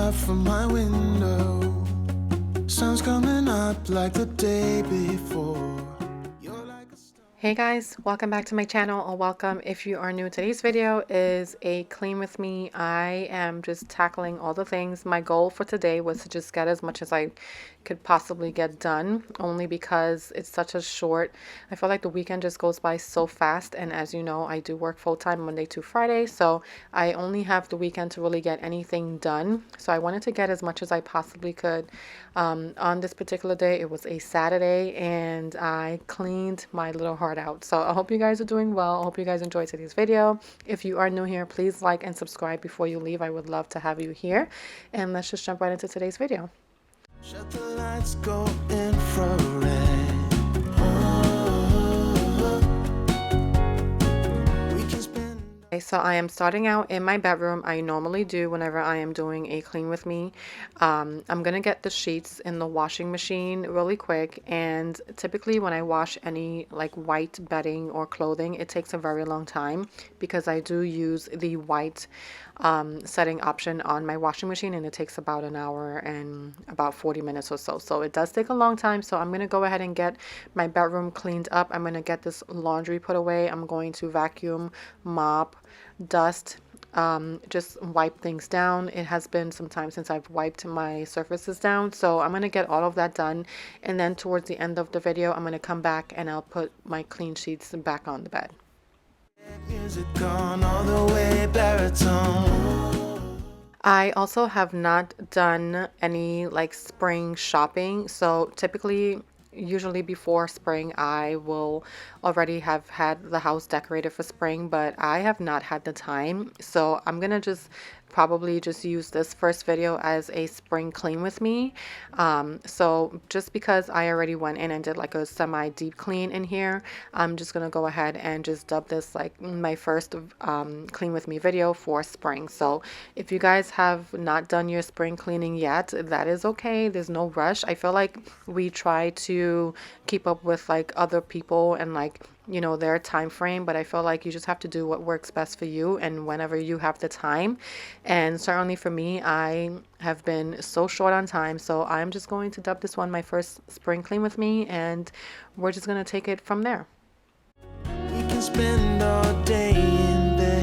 out from my window. Sun's coming up like the day before. You're like a star. Hey guys, welcome back to my channel, or welcome if you are new. Today's video is a clean with me. I am just tackling all the things. My goal for today was to just get as much as I could possibly get done, only because it's such a short, I feel like the weekend just goes by so fast, and as you know, I do work full-time Monday to Friday, so I only have the weekend to really get anything done. So I wanted to get as much as I possibly could. On this particular day, it was a Saturday, and I cleaned my little heart out. So I hope you guys are doing well. I hope you guys enjoyed today's video. If you are new here, please like and subscribe before you leave. I would love to have you here, and let's just jump right into today's video. Shut the lights, go infrared. Oh, we can spend. Okay, so I am starting out in my bedroom. I normally do whenever I am doing a clean with me. I'm gonna get the sheets in the washing machine really quick, and typically when I wash any like white bedding or clothing, it takes a very long time because I do use the white setting option on my washing machine, and it takes about an hour and about 40 minutes or so. So it does take a long time. So I'm gonna go ahead and get my bedroom cleaned up. I'm gonna get this laundry put away. I'm going to vacuum, mop, dust, just wipe things down. It has been some time since I've wiped my surfaces down, so I'm gonna get all of that done, and then towards the end of the video I'm gonna come back and I'll put my clean sheets back on the bed. Music on all the way baritone. I also have not done any like spring shopping, so typically usually before spring I will already have had the house decorated for spring, but I have not had the time, so I'm gonna just probably just use this first video as a spring clean with me. So just because I already went in and did like a semi deep clean in here, I'm just gonna go ahead and just dub this like my first clean with me video for spring. So if you guys have not done your spring cleaning yet, that is okay. There's no rush. I feel like we try to keep up with like other people and like, you know, their time frame, but I feel like you just have to do what works best for you and whenever you have the time. And certainly for me, I have been so short on time, so I'm just going to dub this one my first spring clean with me, and we're just going to take it from there. We can spend all day in bed.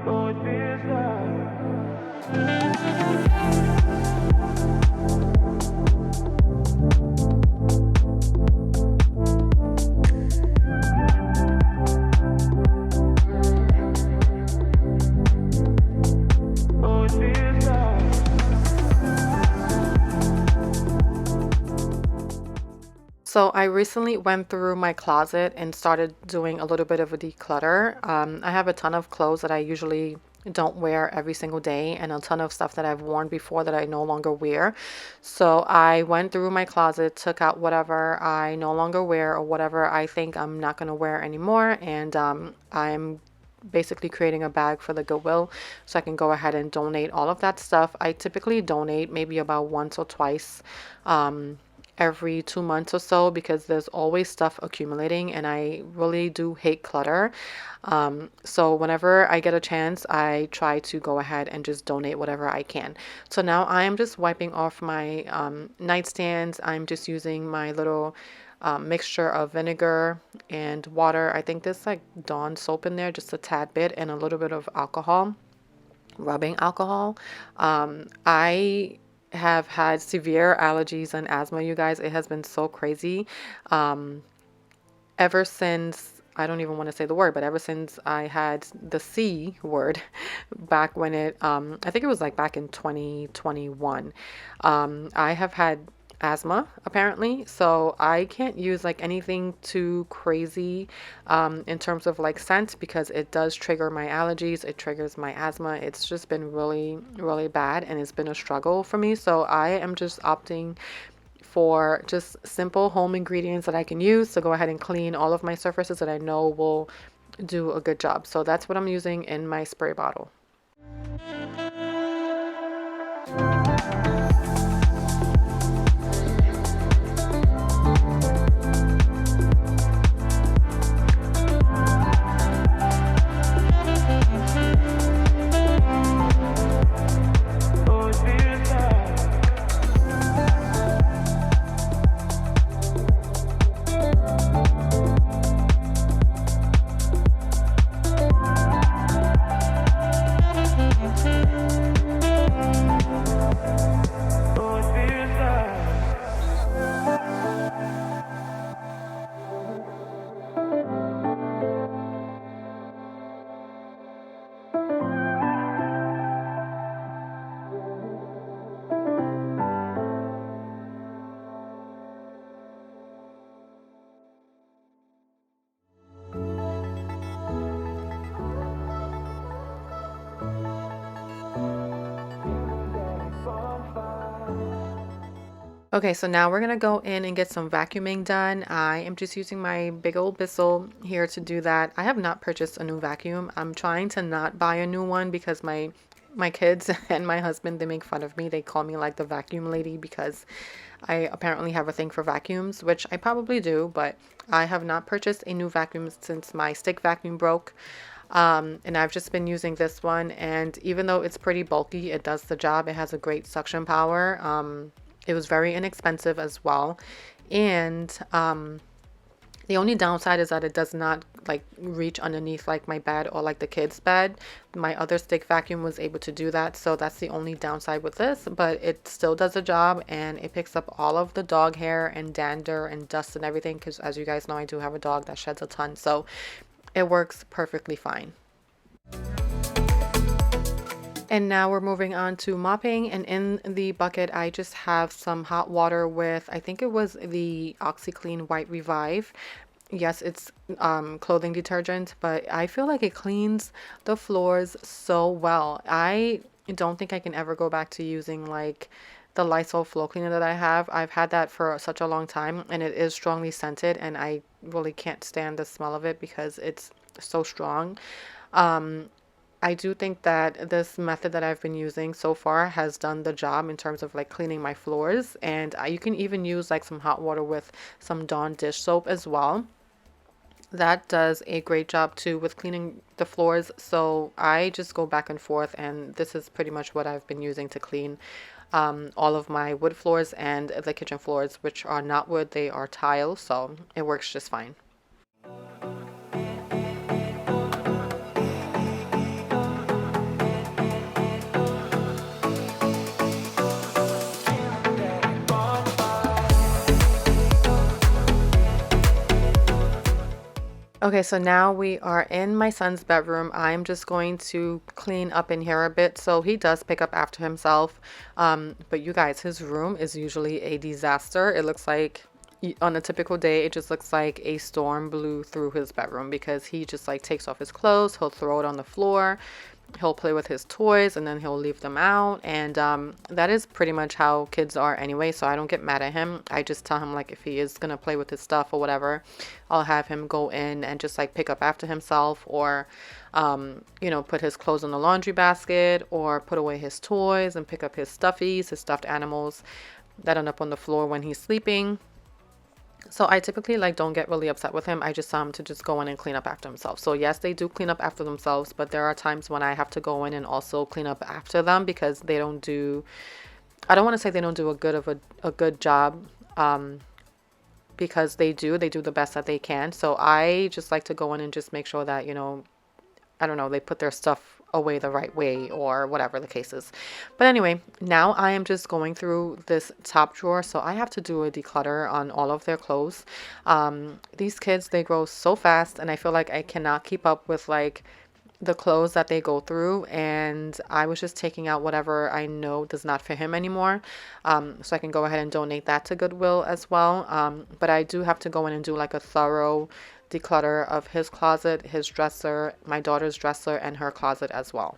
Oh, it feels like. Oh, it feels like. So I recently went through my closet and started doing a little bit of a declutter. I have a ton of clothes that I usually don't wear every single day, and a ton of stuff that I've worn before that I no longer wear. So I went through my closet, took out whatever I no longer wear or whatever I think I'm not going to wear anymore, and I'm basically creating a bag for the Goodwill so I can go ahead and donate all of that stuff. I typically donate maybe about once or twice every 2 months or so, because there's always stuff accumulating and I really do hate clutter. So whenever I get a chance, I try to go ahead and just donate whatever I can. So now I am just wiping off my nightstands. I'm just using my little mixture of vinegar and water. I think there's like Dawn soap in there, just a tad bit, and a little bit of alcohol, rubbing alcohol. I have had severe allergies and asthma, you guys. It has been so crazy. Ever since, I don't even want to say the word, but ever since I had the C word back when it, I think it was like back in 2021, I have had asthma apparently, so I can't use like anything too crazy in terms of like scent, because it does trigger my allergies, it triggers my asthma. It's just been really bad, and it's been a struggle for me. So I am just opting for just simple home ingredients that I can use to go ahead and clean all of my surfaces that I know will do a good job. So that's what I'm using in my spray bottle. Okay, so now we're gonna go in and get some vacuuming done. I am just using my big old Bissell here to do that. I have not purchased a new vacuum. I'm trying to not buy a new one because my kids and my husband, they make fun of me. They call me like the vacuum lady because I apparently have a thing for vacuums, which I probably do, but I have not purchased a new vacuum since my stick vacuum broke. And I've just been using this one, and even though it's pretty bulky, it does the job. It has a great suction power. It was very inexpensive as well. And the only downside is that it does not like reach underneath like my bed or like the kids' bed. My other stick vacuum was able to do that, so that's the only downside with this, but it still does a job and it picks up all of the dog hair and dander and dust and everything because as you guys know, I do have a dog that sheds a ton, so it works perfectly fine. And now we're moving on to mopping, and in the bucket I just have some hot water with, I think it was the OxyClean White Revive. Yes, it's clothing detergent, but I feel like it cleans the floors so well. I don't think I can ever go back to using like the Lysol floor cleaner that I have. I've had that for such a long time and it is strongly scented and I really can't stand the smell of it because it's so strong. Um, I do think that this method that I've been using so far has done the job in terms of like cleaning my floors, and you can even use like some hot water with some Dawn dish soap as well. That does a great job too with cleaning the floors. So I just go back and forth, and this is pretty much what I've been using to clean all of my wood floors and the kitchen floors, which are not wood, they are tile. So it works just fine. Okay, so now we are in my son's bedroom. I'm just going to clean up in here a bit. So he does pick up after himself. But you guys, his room is usually a disaster. It looks like on a typical day, it just looks like a storm blew through his bedroom because he just like takes off his clothes, he'll throw it on the floor, he'll play with his toys, and then he'll leave them out. And that is pretty much how kids are anyway, so I don't get mad at him. I just tell him like if he is gonna play with his stuff or whatever, I'll have him go in and just like pick up after himself, or you know, put his clothes in the laundry basket, or put away his toys and pick up his stuffies, his stuffed animals that end up on the floor when he's sleeping. So I typically like don't get really upset with him. I just tell him to just go in and clean up after himself. So yes, they do clean up after themselves, but there are times when I have to go in and also clean up after them because they don't do, I don't want to say they don't do a good job, because they do the best that they can. So I just like to go in and just make sure that, you know, I don't know, they put their stuff away the right way or whatever the case is. But anyway, now I am just going through this top drawer. So I have to do a declutter on all of their clothes. These kids, they grow so fast and I feel like I cannot keep up with like the clothes that they go through, and I was just taking out whatever I know does not fit him anymore, so I can go ahead and donate that to Goodwill as well. But I do have to go in and do like a thorough declutter of his closet, his dresser, my daughter's dresser, and her closet as well.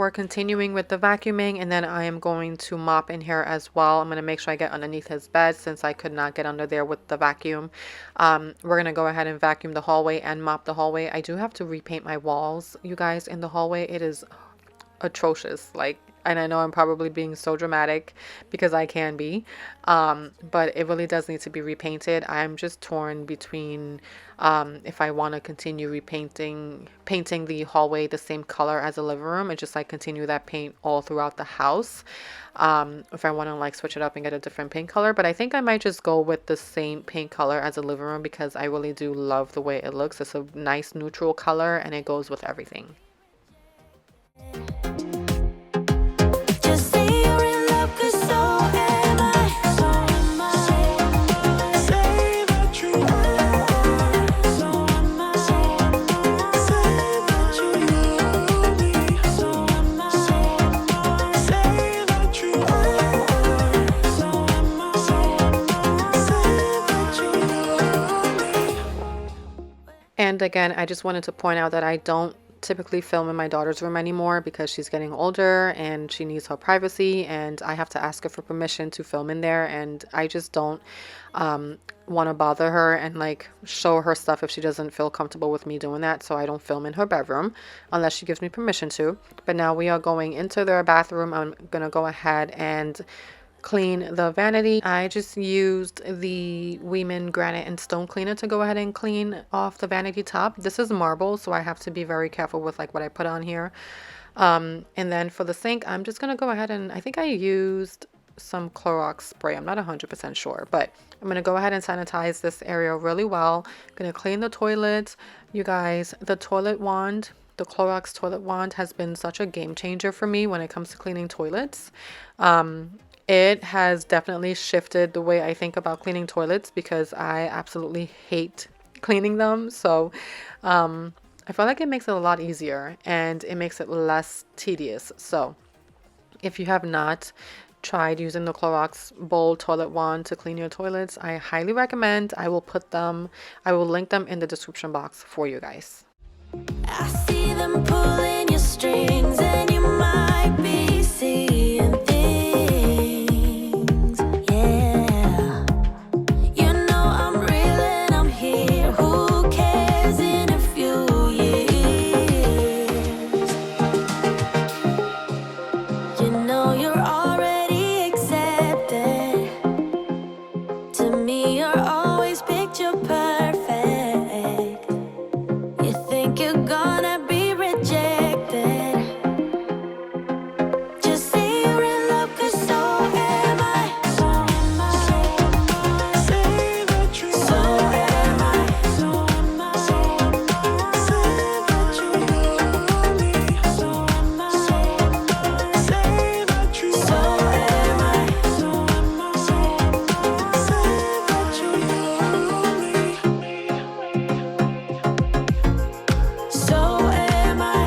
we're continuing with the vacuuming, and then I am going to mop in here as well. I'm going to make sure I get underneath his bed since I could not get under there with the vacuum. We're going to go ahead and vacuum the hallway and mop the hallway. I do have to repaint my walls, you guys, in the hallway. It is atrocious, like, and I know I'm probably being so dramatic because I can be, but it really does need to be repainted. I'm just torn between if I want to continue painting the hallway the same color as the living room and just like continue that paint all throughout the house, if I want to like switch it up and get a different paint color. But I think I might just go with the same paint color as the living room because I really do love the way it looks. It's a nice neutral color and it goes with everything. And again, I just wanted to point out that I don't typically film in my daughter's room anymore because she's getting older and she needs her privacy, and I have to ask her for permission to film in there, and I just don't want to bother her and like show her stuff if she doesn't feel comfortable with me doing that. So I don't film in her bedroom unless she gives me permission to. But now we are going into their bathroom. I'm gonna go ahead and clean the vanity. I just used the Granite and stone cleaner to go ahead and clean off the vanity top. This is marble, so I have to be very careful with like what I put on here. And then for the sink, I'm just gonna go ahead and I think I used some Clorox spray. I'm not 100% sure, but I'm gonna go ahead and sanitize this area really well. I'm gonna clean the toilet. You guys, the toilet wand, the Clorox toilet wand has been such a game changer for me when it comes to cleaning toilets. It has definitely shifted the way I think about cleaning toilets because I absolutely hate cleaning them. So I feel like it makes it a lot easier and it makes it less tedious. So if you have not tried using the Clorox Bowl toilet wand to clean your toilets, I highly recommend. I will link them in the description box for you guys. I see them pulling your strings and you might be seeing things, yeah. You know I'm real and I'm here. Who cares in a few years? You know you're already accepted. To me you're always picture perfect. You think you're gonna be rejected. Just say you're in love, 'cause so am I. So am I. Say that you so am I. So am I. Say that you love me. So am I. Say that you so am I. So am I. Say that you love me. So am I.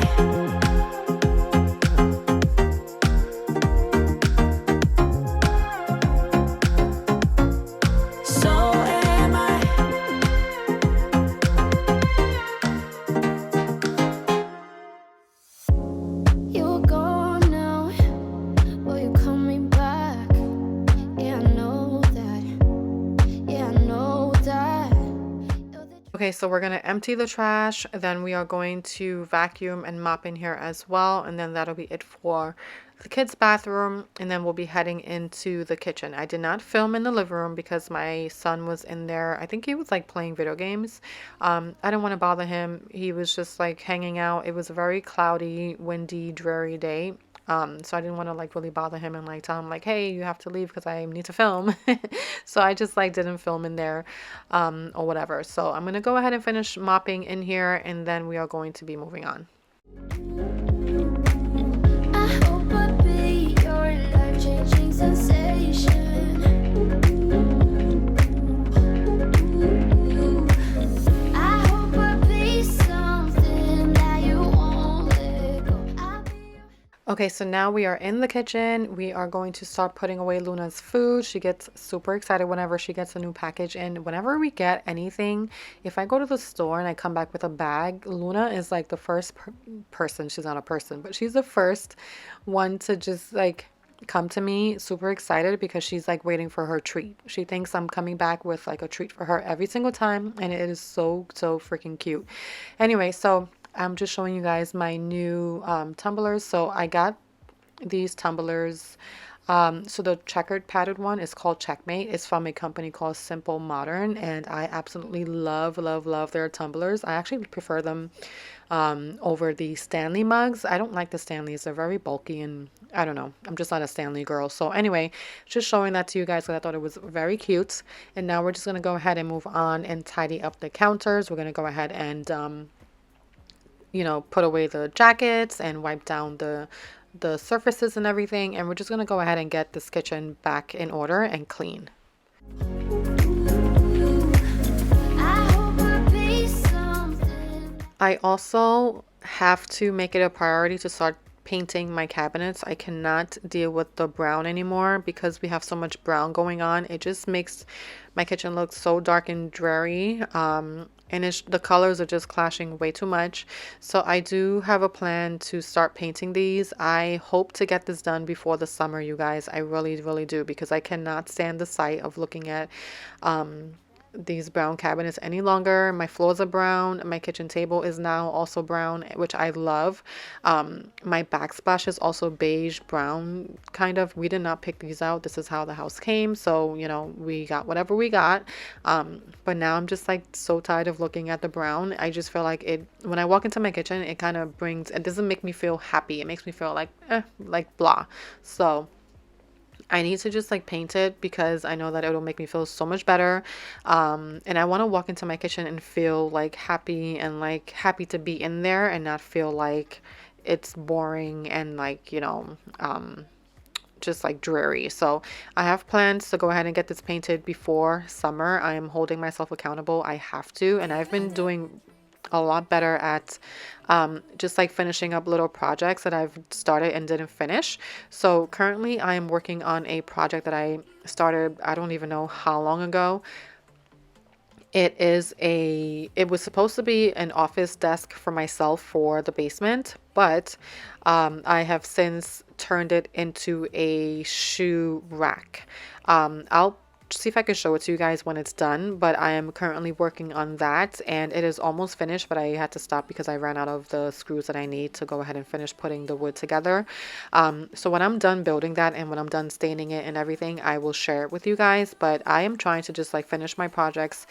So am I. You're gone now. Will you coming back? Yeah, I know that. Yeah, I know that. Okay, so we're going to empty the trash, then we are going to vacuum and mop in here as well, and then that'll be it for the kids' bathroom, and then we'll be heading into the kitchen. I did not film in the living room because my son was in there. I think he was like playing video games. I didn't want to bother him. He was just like hanging out. It was a very cloudy, windy, dreary day. So I didn't want to like really bother him and like tell him like, hey, you have to leave because I need to film. So I just like didn't film in there or whatever. So I'm gonna go ahead and finish mopping in here, and then we are going to be moving on. I hope I be your life-changing sensation. I hope I be something that you won't let go. Okay, so now we are in the kitchen. We are going to start putting away Luna's food. She gets super excited whenever she gets a new package in. Whenever we get anything, if I go to the store and I come back with a bag, Luna is like the first person. She's not a person, but she's the first one to just like come to me super excited because she's like waiting for her treat. She thinks I'm coming back with like a treat for her every single time, and it is so freaking cute. Anyway, so I'm just showing you guys my new tumblers. So I got these tumblers. So the checkered padded one is called Checkmate. It's from a company called Simple Modern, and I absolutely love their tumblers. I actually prefer them over the Stanley mugs. I don't like the Stanleys. They're very bulky, and I don't know. I'm just not a Stanley girl. So anyway, just showing that to you guys because I thought it was very cute. And now we're just going to go ahead and move on and tidy up the counters. We're going to go ahead and you know, put away the jackets and wipe down the surfaces and everything, and we're just going to go ahead and get this kitchen back in order and clean. I also have to make it a priority to start painting my cabinets. I cannot deal with the brown anymore because we have so much brown going on. It just makes my kitchen look so dark and dreary. And the colors are just clashing way too much. So I do have a plan to start painting these. I hope to get this done before the summer, you guys. I really do, because I cannot stand the sight of looking at these brown cabinets any longer. My floors are brown. My kitchen table is now also brown, which I love. My backsplash is also beige brown, kind of. We did not pick these out. This is how the house came. So, you know, we got whatever we got. But now I'm just like so tired of looking at the brown. I just feel like when I walk into my kitchen, it kind of it doesn't make me feel happy. It makes me feel like blah. So I need to just like paint it because I know that it'll make me feel so much better. And I want to walk into my kitchen and feel like happy and like happy to be in there and not feel like it's boring and like, you know, just like dreary. So I have plans to go ahead and get this painted before summer. I am holding myself accountable. I have to, and I've been doing a lot better at just like finishing up little projects that I've started and didn't finish. So currently I am working on a project that I started, I don't even know how long ago. It was supposed to be an office desk for myself for the basement, but I have since turned it into a shoe rack. I'll see if I can show it to you guys when it's done, but I am currently working on that and it is almost finished, but I had to stop because I ran out of the screws that I need to go ahead and finish putting the wood together. So when I'm done building that and when I'm done staining it and everything, I will share it with you guys, but I am trying to just like finish my projects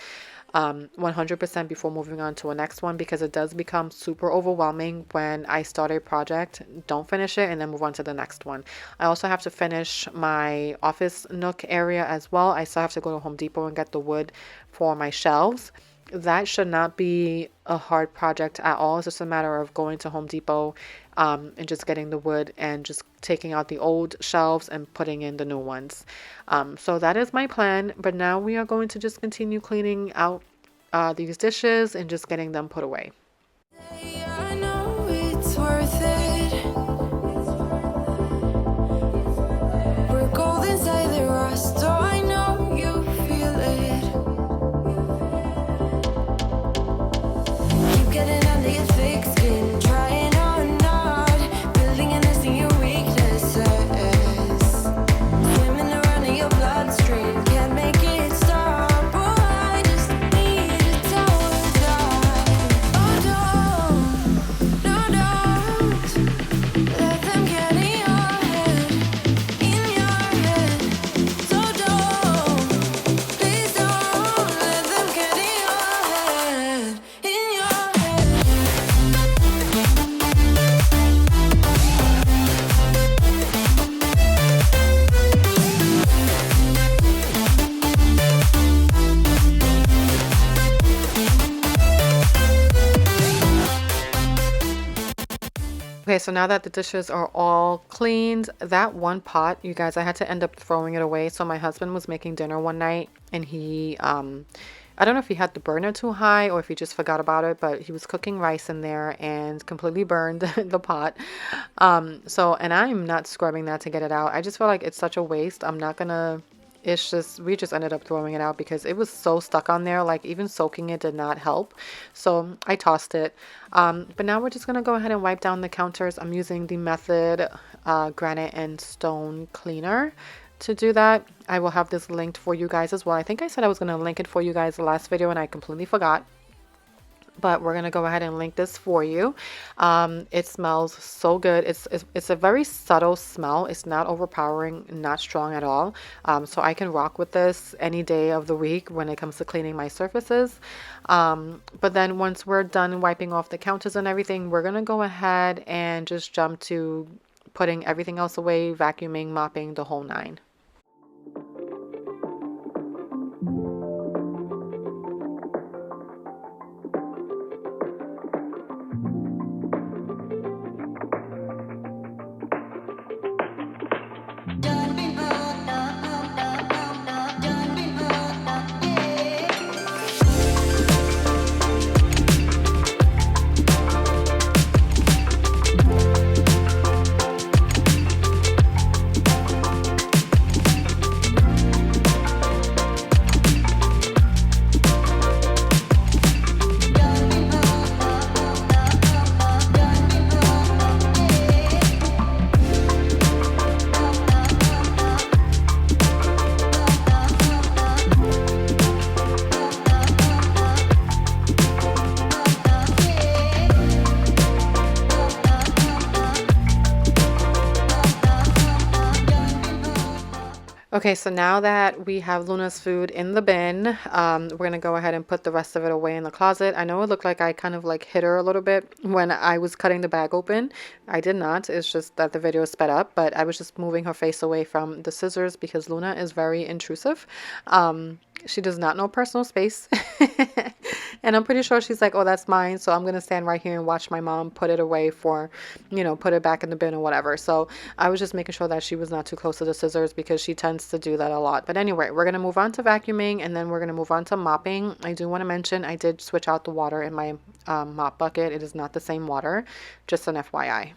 100% before moving on to a next one, because it does become super overwhelming when I start a project, don't finish it, and then move on to the next one. I also have to finish my office nook area as well. I still have to go to Home Depot and get the wood for my shelves. That should not be a hard project at all. It's just a matter of going to Home Depot and just getting the wood and just taking out the old shelves and putting in the new ones. So that is my plan. But now we are going to just continue cleaning out these dishes and just getting them put away. I know it's worth it. We're gold inside the rust, so I know you feel it. Keep getting under your thick skin, trying on not building and nesting your weaknesses. Swimming around in your bloodstream, can't make it stop. Oh, I just need a tower dive. Oh, don't let them get in your head, So please don't let them get in your head, Okay, so now that the dishes are all cleaned, that one pot, you guys, I had to end up throwing it away. So my husband was making dinner one night and he I don't know if he had the burner too high or if he just forgot about it, but he was cooking rice in there and completely burned the pot. And I'm not scrubbing that to get it out. I just feel like it's such a waste. I'm not gonna, it's just, we just ended up throwing it out because it was so stuck on there. Like even soaking it did not help. So I tossed it. But now we're just gonna go ahead and wipe down the counters. I'm using the Method Granite and Stone Cleaner to do that. I will have this linked for you guys as well. I think I said I was going to link it for you guys the last video and I completely forgot. But we're going to go ahead and link this for you. It smells so good. It's a very subtle smell. It's not overpowering, not strong at all. So I can rock with this any day of the week when it comes to cleaning my surfaces. But then once we're done wiping off the counters and everything, we're going to go ahead and just jump to putting everything else away, vacuuming, mopping, the whole nine. Okay, so now that we have Luna's food in the bin, we're gonna go ahead and put the rest of it away in the closet. I know it looked like I kind of like hit her a little bit when I was cutting the bag open. I did not. It's just that the video is sped up, but I was just moving her face away from the scissors because Luna is very intrusive. She does not know personal space. And I'm pretty sure she's like, oh, that's mine. So I'm going to stand right here and watch my mom put it away for, put it back in the bin or whatever. So I was just making sure that she was not too close to the scissors because she tends to do that a lot. But anyway, we're going to move on to vacuuming and then we're going to move on to mopping. I do want to mention I did switch out the water in my mop bucket. It is not the same water, just an FYI.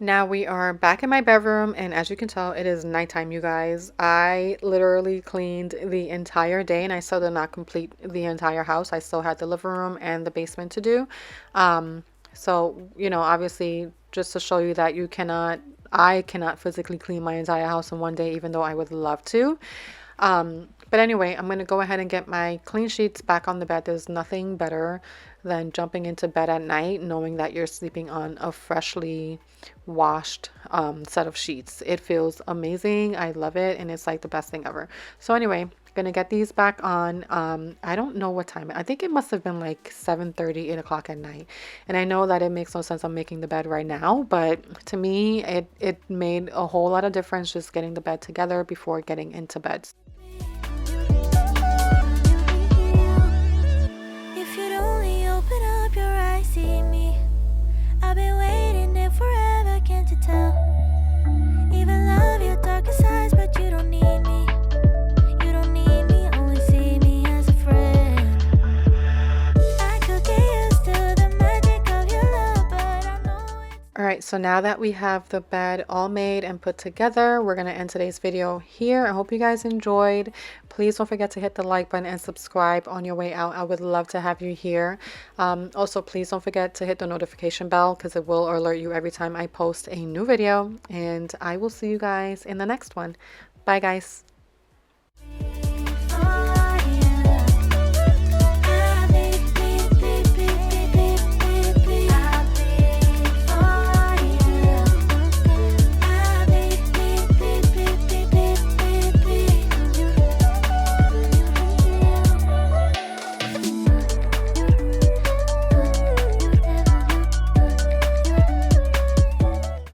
Now we are back in my bedroom, and as you can tell, it is nighttime, you guys. I literally cleaned the entire day, and I still did not complete the entire house. I still had the living room and the basement to do. So, obviously, just to show you that you cannot I cannot physically clean my entire house in one day, even though I would love to. But anyway, I'm going to go ahead and get my clean sheets back on the bed. There's nothing better than jumping into bed at night knowing that you're sleeping on a freshly washed set of sheets. It feels amazing. I love it, and it's like the best thing ever. So anyway, gonna get these back on. I don't know what time. I think it must have been like 7:30, 8 o'clock at night. And I know that it makes no sense I'm making the bed right now, but to me it made a whole lot of difference just getting the bed together before getting into bed. If you'd only open up your eyes, see me. I've been waiting there forever, can't you tell? Even love your darkest sides, but you don't need me. You don't need me, only see me as a friend. I could get used to the magic of your love, but I know it's All right, so now that we have the bed all made and put together, we're going to end today's video here. I hope you guys enjoyed. Please don't forget to hit the like button and subscribe on your way out. I would love to have you here. Also, please don't forget to hit the notification bell because it will alert you every time I post a new video. And I will see you guys in the next one. Bye, guys.